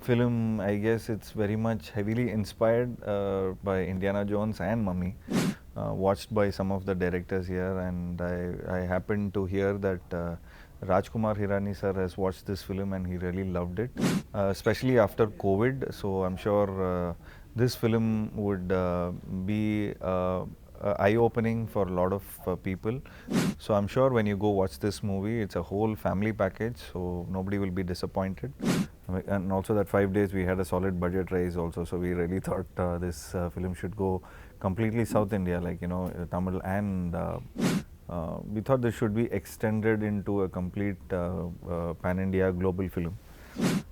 film, I guess it's very much heavily inspired by Indiana Jones and Mummy, watched by some of the directors here, and I happened to hear that Rajkumar Hirani sir has watched this film and he really loved it, especially after COVID. So I'm sure this film would be eye-opening for a lot of people. So I'm sure when you go watch this movie, it's a whole family package, so nobody will be disappointed. And also that 5 days we had a solid budget raise also, so we really thought this film should go completely South India, like Tamil, and we thought this should be extended into a complete pan-India global film.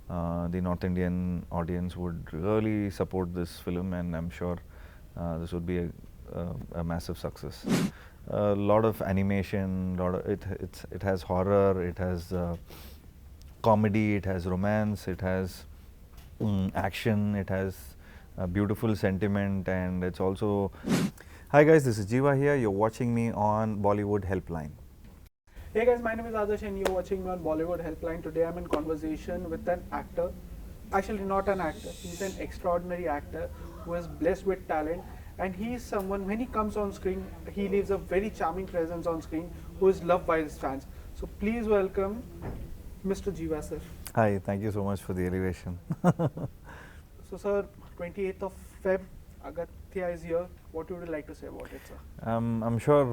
The North Indian audience would really support this film, and I'm sure this would be a massive success. A lot of animation, it has horror, it has comedy, it has romance, it has action, it has a beautiful sentiment, and it's also. Hi guys, this is Jiiva here. You're watching me on Bollywood Helpline. Hey guys, my name is Aghathiyaa and you're watching me on Bollywood Helpline. Today I'm in conversation with an actor. Actually, not an actor. He's an extraordinary actor who is blessed with talent. And he's someone, when he comes on screen, he leaves a very charming presence on screen who is loved by his fans. So please welcome Mr. Jiiva sir. Hi, thank you so much for the elevation. So sir, 28th of Feb, Aghathiyaa is here. What would you like to say about it, sir? I'm sure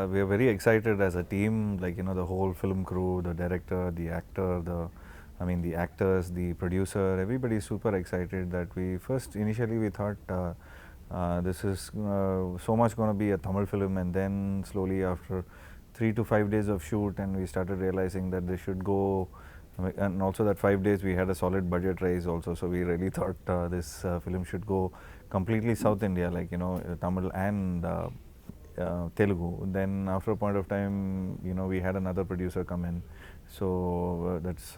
we are very excited as a team, like the whole film crew, the director, the actor, the actors, the producer, everybody is super excited that initially we thought this is so much going to be a Tamil film, and then slowly after 3 to 5 days of shoot, and we started realizing that this should go, and also that 5 days we had a solid budget raise also, so we really thought this film should go completely South India, like Tamil and Telugu. Then after a point of time, we had another producer come in. So that's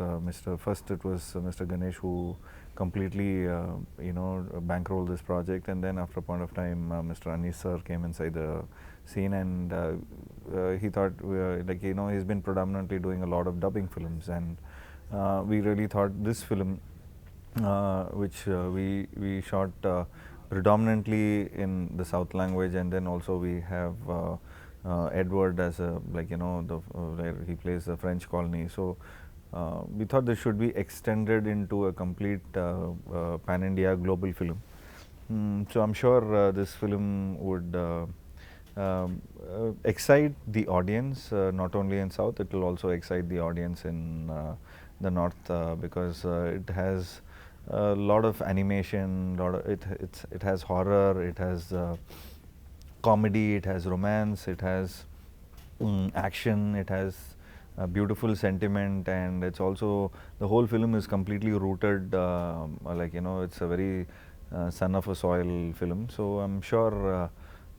First it was Mr. Ganesh who completely bankrolled this project, and then after a point of time, Mr. Anis sir came inside the scene, and he thought he's been predominantly doing a lot of dubbing films, and we really thought this film, which we shot predominantly in the South language, and then also we have Edward as where he plays the French colony. So we thought this should be extended into a complete pan-India global film. So I'm sure this film would excite the audience, not only in South, it will also excite the audience in the North, because it has a lot of animation, it has horror, it has comedy, it has romance, it has action, it has a beautiful sentiment, and it's also, the whole film is completely rooted, it's a very son of a soil film. So I'm sure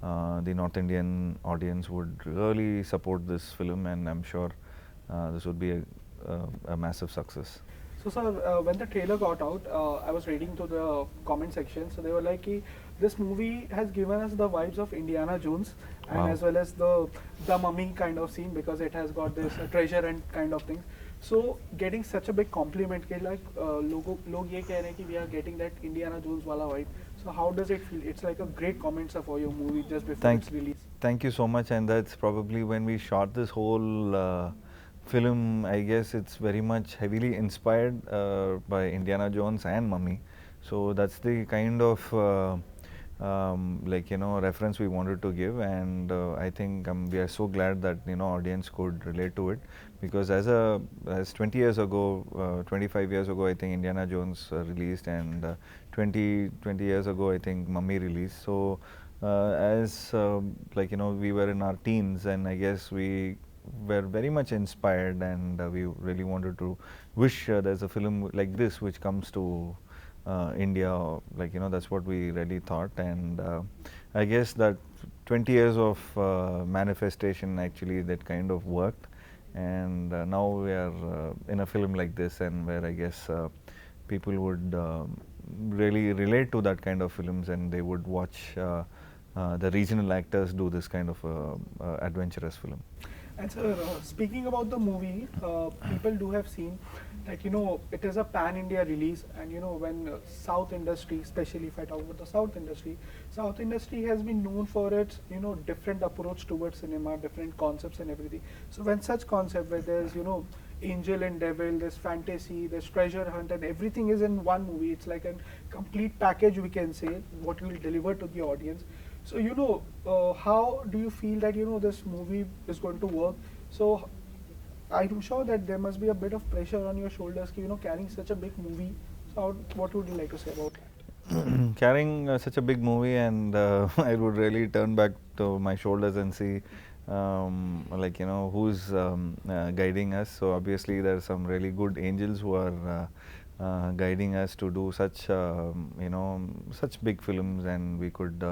the North Indian audience would really support this film, and I'm sure this would be a massive success. So sir, when the trailer got out, I was reading to the comment section. So they were like, this movie has given us the vibes of Indiana Jones, and Wow. as well as the mummy kind of scene, because it has got this treasure and kind of thing. So getting such a big compliment, like log ye keh rahe hain ki we are getting that Indiana Jones wala vibe. So how does it feel? It's like a great comment, sir, for your movie just before its release. Thank you so much, and that's probably when we shot this whole film, I guess it's very much heavily inspired by Indiana Jones and Mummy. So that's the kind of reference we wanted to give, and I think we are so glad that audience could relate to it, because as 20 years ago, 25 years ago, I think Indiana Jones released, and 20 years ago, I think Mummy released. So we were in our teens, and I guess we were very much inspired, and we really wanted to wish there's a film like this which comes to India, that's what we really thought. And I guess that 20 years of manifestation, actually that kind of worked, and now we are in a film like this, and where I guess people would really relate to that kind of films, and they would watch the regional actors do this kind of adventurous film. And sir, speaking about the movie, people do have seen that it is a pan-India release, and when South industry, especially if I talk about the South industry has been known for its different approach towards cinema, different concepts and everything. So when such concept where there's angel and devil, there's fantasy, there's treasure hunt, and everything is in one movie. It's like a complete package, we can say, what you will deliver to the audience. So how do you feel that this movie is going to work? So I'm sure that there must be a bit of pressure on your shoulders, carrying such a big movie. So what would you like to say about that? Carrying such a big movie, and I would really turn back to my shoulders and see like who's guiding us. So obviously there are some really good angels who are guiding us to do such such big films, and we could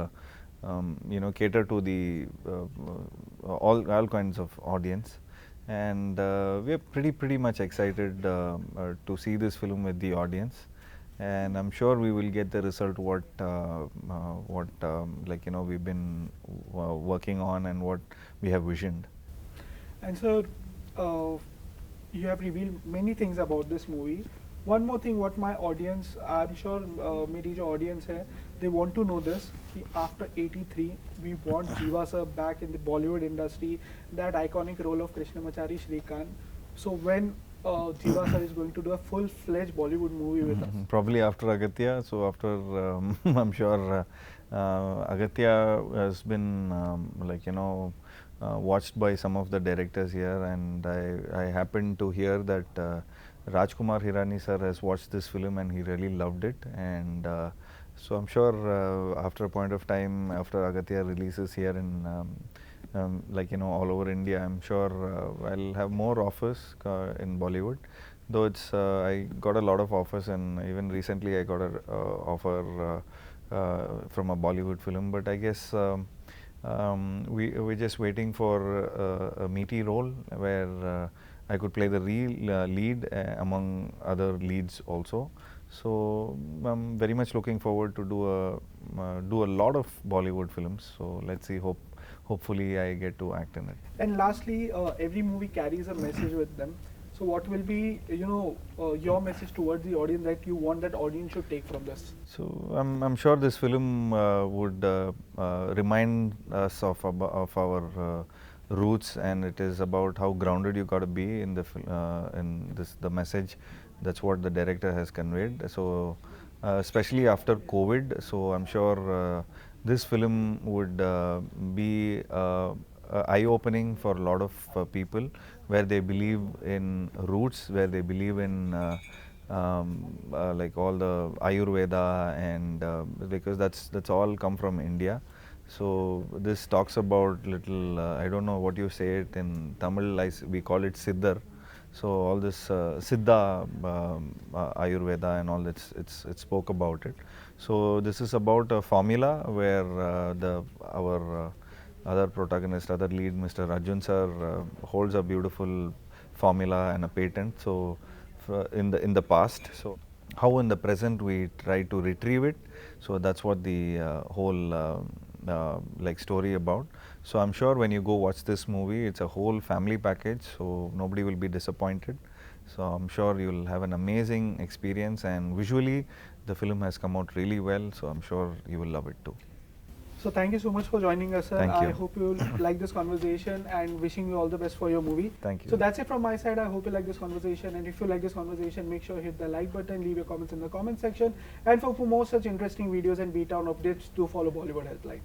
cater to the all kinds of audience. And we are pretty much excited to see this film with the audience, and I'm sure we will get the result what we've been working on and what we have visioned. And so, you have revealed many things about this movie. One more thing, what my audience, I'm sure मेरी जो audience है, they want to know this. कि after '83, we want Jiiva sir back in the Bollywood industry, that iconic role of Krishnamachari Shrikant. So when Jiiva sir is going to do a full-fledged Bollywood movie with us? Probably after Aghathiyaa. So after I'm sure Aghathiyaa has been watched by some of the directors here, and I happened to hear that Rajkumar Hirani sir has watched this film and he really loved it. And so I'm sure after a point of time, after Aghathiyaa releases here in all over India, I'm sure I'll have more offers in Bollywood. Though it's I got a lot of offers, and even recently I got a offer from a Bollywood film. But I guess we're just waiting for a meaty role where I could play the real lead among other leads also. So I'm very much looking forward to do a lot of Bollywood films. So let's see. Hopefully I get to act in it. And lastly, every movie carries a message with them. So what will be your message towards the audience that you want that audience should take from this? So I'm sure this film would remind us of our roots, and it is about how grounded you got to be in the message. That's what the director has conveyed. So especially after COVID, so I'm sure this film would be eye-opening for a lot of people, where they believe in roots, where they believe in like all the Ayurveda, and because that's all come from India. So this talks about little I don't know what you say it in Tamil. We call it Siddhar. So all this Siddha Ayurveda and all that, it spoke about it. So this is about a formula where our other protagonist, other lead, Mr. Arjun sir, holds a beautiful formula and a patent. So in the past, so how in the present we try to retrieve it. So that's what the whole like story about. So I'm sure when you go watch this movie, it's a whole family package, so nobody will be disappointed. So I'm sure you'll have an amazing experience, and visually the film has come out really well, so I'm sure you will love it too. So thank you so much for joining us, sir. Thank you. I hope you like this conversation, and wishing you all the best for your movie. Thank you. So that's it from my side. I hope you like this conversation, and if you like this conversation, make sure you hit the like button, leave your comments in the comment section, and for more such interesting videos and beat down updates, do follow Bollywood Helpline.